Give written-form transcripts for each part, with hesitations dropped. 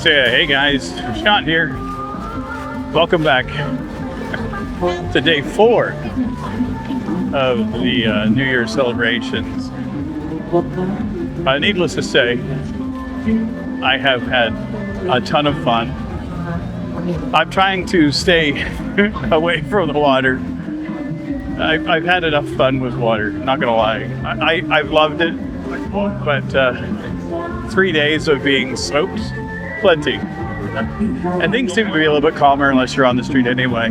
say, hey guys, Sean here. Welcome back to day 4 of the New Year celebrations. Needless to say, I have had a ton of fun. I'm trying to stay away from the water. I've had enough fun with water, not gonna lie. I've loved it, but 3 days of being soaked, plenty. And things seem to be a little bit calmer unless you're on the street anyway.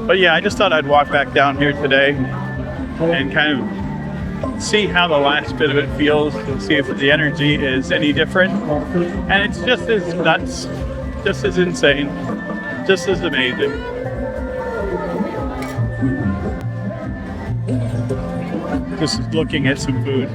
But yeah, I just thought I'd walk back down here today and kind of see how the last bit of it feels, and see if the energy is any different. And it's just as nuts, just as insane, just as amazing. Just looking at some food.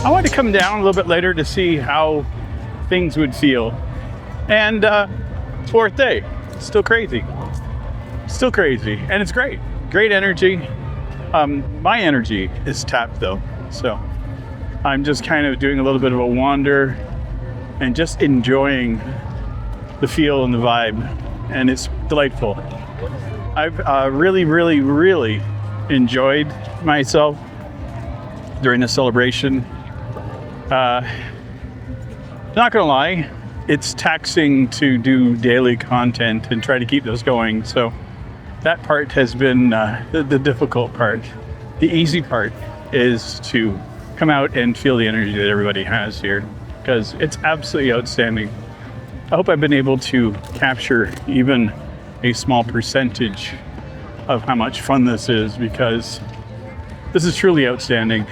I wanted to come down a little bit later to see how things would feel. And 4th day, still crazy. Still crazy. And it's great. Great energy. My energy is tapped though. So I'm just kind of doing a little bit of a wander and just enjoying the feel and the vibe. And it's delightful. I've really enjoyed myself during the celebration. Not gonna lie, it's taxing to do daily content and try to keep those going. So that part has been the difficult part. The easy part is to come out and feel the energy that everybody has here, because it's absolutely outstanding. I hope I've been able to capture even a small percentage of how much fun this is, because this is truly outstanding.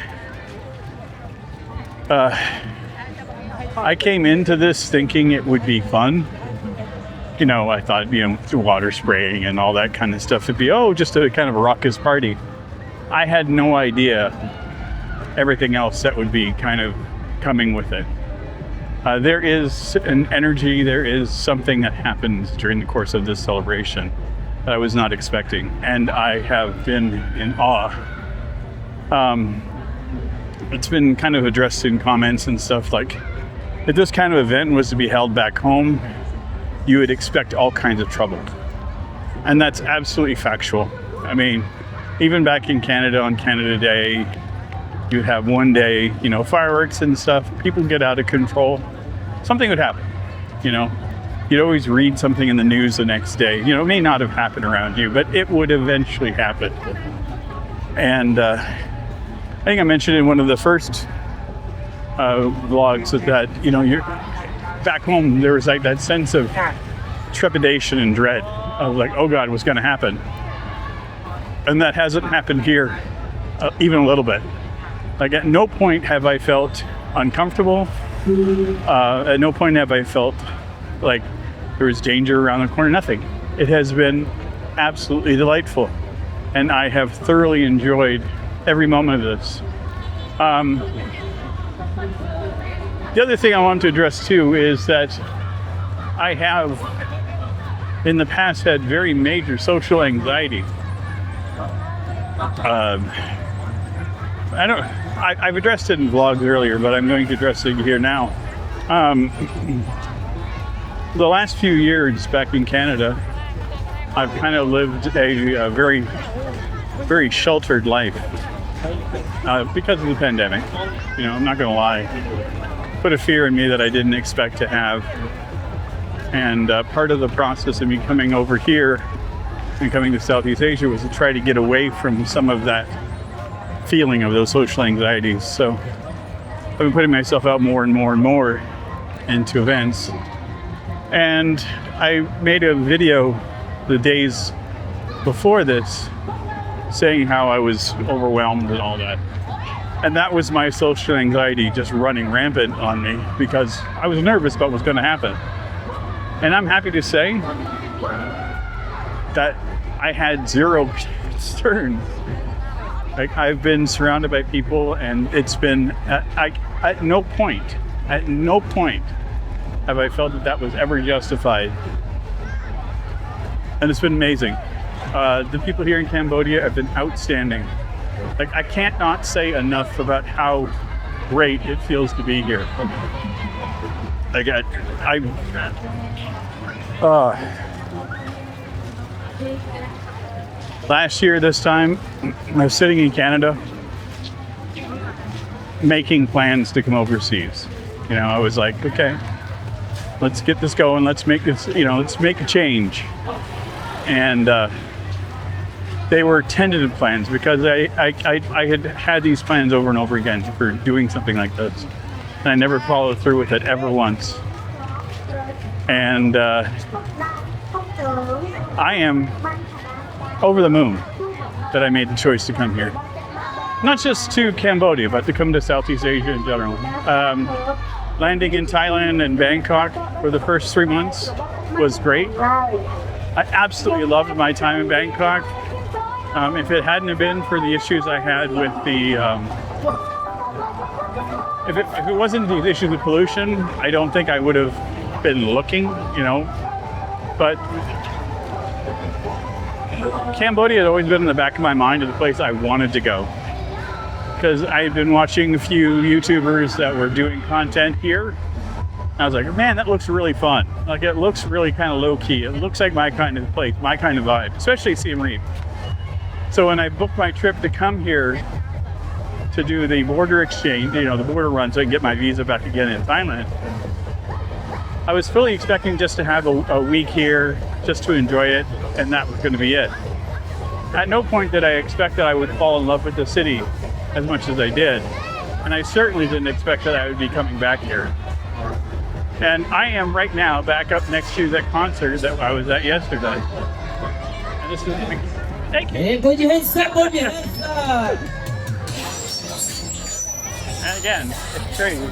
I came into this thinking it would be fun. You know, I thought, water spraying and all that kind of stuff would be, just a kind of a raucous party. I had no idea everything else that would be kind of coming with it. There is an energy, there is something that happens during the course of this celebration that I was not expecting, and I have been in awe. It's been kind of addressed in comments and stuff, like, if this kind of event was to be held back home, you would expect all kinds of trouble. And that's absolutely factual. I mean, even back in Canada on Canada Day, you'd have one day, fireworks and stuff, people get out of control. Something would happen, You'd always read something in the news the next day. It may not have happened around you, but it would eventually happen. And I think I mentioned in one of the first vlogs that, you're back home, there was like that sense of trepidation and dread of like, oh God, what's going to happen? And that hasn't happened here even a little bit. Like, at no point have I felt uncomfortable. At no point have I felt like there was danger around the corner. Nothing. It has been absolutely delightful. And I have thoroughly enjoyed every moment of this. The other thing I want to address too is that I have in the past had very major social anxiety. I've addressed it in vlogs earlier, but I'm going to address it here now. The last few years back in Canada, I've kind of lived a very, very sheltered life because of the pandemic. I'm not going to lie. Put a fear in me that I didn't expect to have. And part of the process of me coming over here and coming to Southeast Asia was to try to get away from some of that feeling of those social anxieties. So I've been putting myself out more and more and more into events. And I made a video the days before this saying how I was overwhelmed and all that. And that was my social anxiety just running rampant on me because I was nervous about what's going to happen. And I'm happy to say that I had zero concerns. Like, I've been surrounded by people, and it's been at no point have I felt that was ever justified. And it's been amazing. The people here in Cambodia have been outstanding. Like, I can't not say enough about how great it feels to be here. Like, last year this time, I was sitting in Canada making plans to come overseas. You know, I was like, okay, let's get this going. Let's make this, let's make a change. And they were tentative plans because I had these plans over and over again for doing something like this. And I never followed through with it ever once. And I am over the moon that I made the choice to come here. Not just to Cambodia, but to come to Southeast Asia in general. Landing in Thailand and Bangkok for the first 3 months was great. I absolutely loved my time in Bangkok. If it hadn't have been for the issues I had with the, if it wasn't these issues with pollution, I don't think I would have been looking, But Cambodia had always been in the back of my mind as a place I wanted to go. Because I've been watching a few YouTubers that were doing content here. I was like, man, that looks really fun. Like, it looks really kind of low key. It looks like my kind of place, my kind of vibe, especially Siem Reap. So when I booked my trip to come here to do the border exchange, the border run, so I can get my visa back again in Thailand, I was fully expecting just to have a week here, just to enjoy it, and that was going to be it. At no point did I expect that I would fall in love with the city as much as I did. And I certainly didn't expect that I would be coming back here. And I am right now back up next to that concert that I was at yesterday. And this is, thank you. And put your hands up on your And again, it's crazy.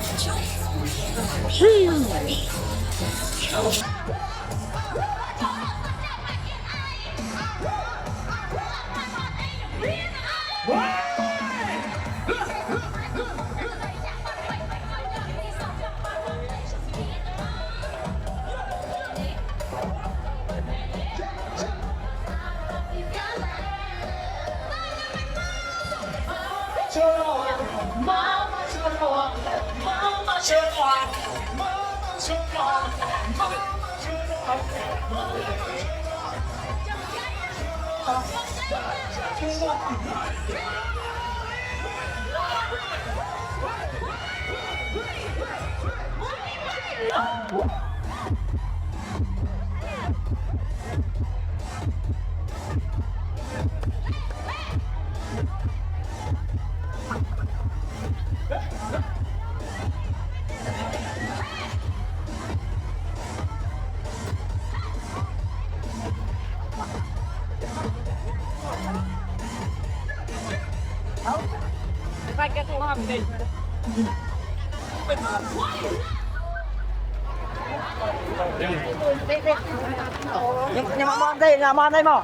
nhà mòn đây mà.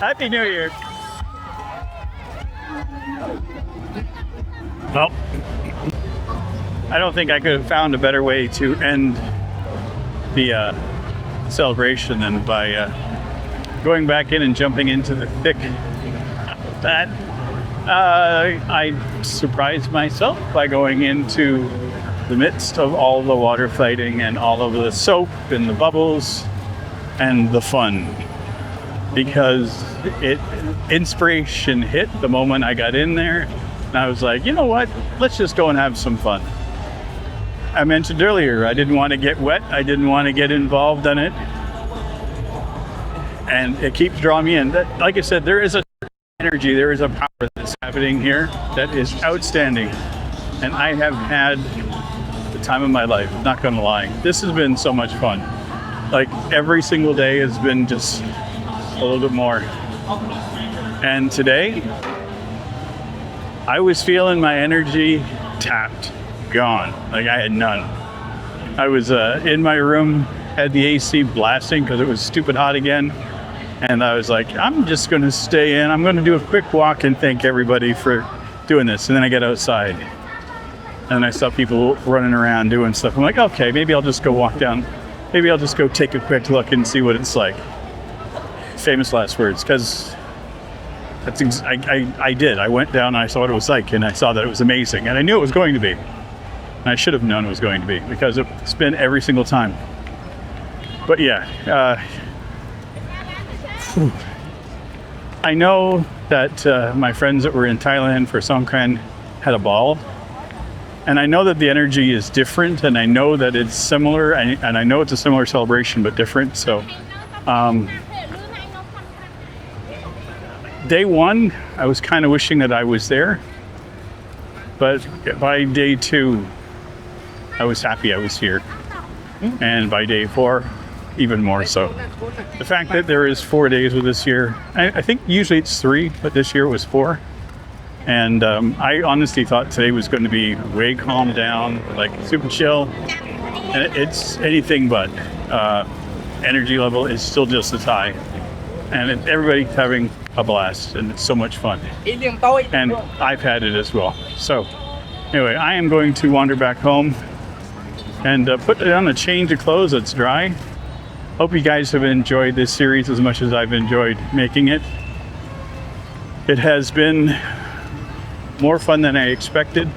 Happy New Year. Well, I don't think I could have found a better way to end the celebration than by going back in and jumping into the thick of that. I surprised myself by going into the midst of all the water fighting and all of the soap and the bubbles and the fun, because inspiration hit the moment I got in there, and I was like, you know what, let's just go and have some fun. I mentioned earlier, I didn't want to get wet, I didn't want to get involved in it, and it keeps drawing me in. Like I said, there is a energy, there is a power that's happening here that is outstanding, and I have had time of my life, not gonna lie. This has been so much fun. Like every single day has been just a little bit more. And today, I was feeling my energy tapped, gone. Like I had none. I was in my room, had the AC blasting because it was stupid hot again. And I was like, I'm just going to stay in. I'm going to do a quick walk and thank everybody for doing this. And then I get outside and I saw people running around doing stuff. I'm like, okay, maybe I'll just go walk down. Maybe I'll just go take a quick look and see what it's like. Famous last words, because I did. I went down and I saw what it was like, and I saw that it was amazing. And I knew it was going to be. And I should have known it was going to be, because it's been every single time. But yeah, I know that my friends that were in Thailand for Songkran had a ball. And I know that the energy is different, and I know that it's similar, and I know it's a similar celebration, but different. So, day one, I was kind of wishing that I was there. But by day two, I was happy I was here. And by day four, even more so. The fact that there is 4 days with this year, I think usually it's 3, but this year it was 4. And I honestly thought today was going to be way calmed down, like super chill. And it's anything but. Energy level is still just as high. And everybody's having a blast, and it's so much fun. And I've had it as well. So anyway, I am going to wander back home and put on a change of clothes that's dry. Hope you guys have enjoyed this series as much as I've enjoyed making it. It has been more fun than I expected,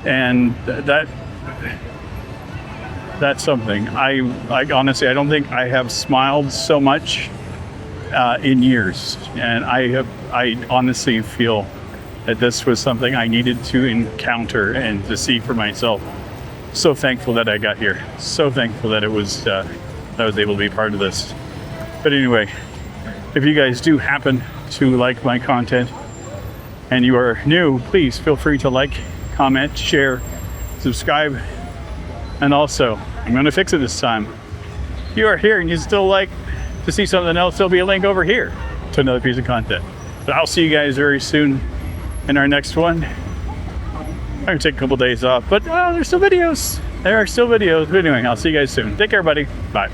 and that's something. I honestly, I don't think I have smiled so much in years, and I honestly feel that this was something I needed to encounter and to see for myself. So thankful that I got here. So thankful that it was I was able to be part of this. But anyway, if you guys do happen to like my content and you are new, please feel free to like, comment, share, subscribe, and also, I'm going to fix it this time. If you are here and you still like to see something else, there'll be a link over here to another piece of content. But I'll see you guys very soon in our next one. I'm going to take a couple days off, but there's still videos. There are still videos. But anyway, I'll see you guys soon. Take care, buddy. Bye.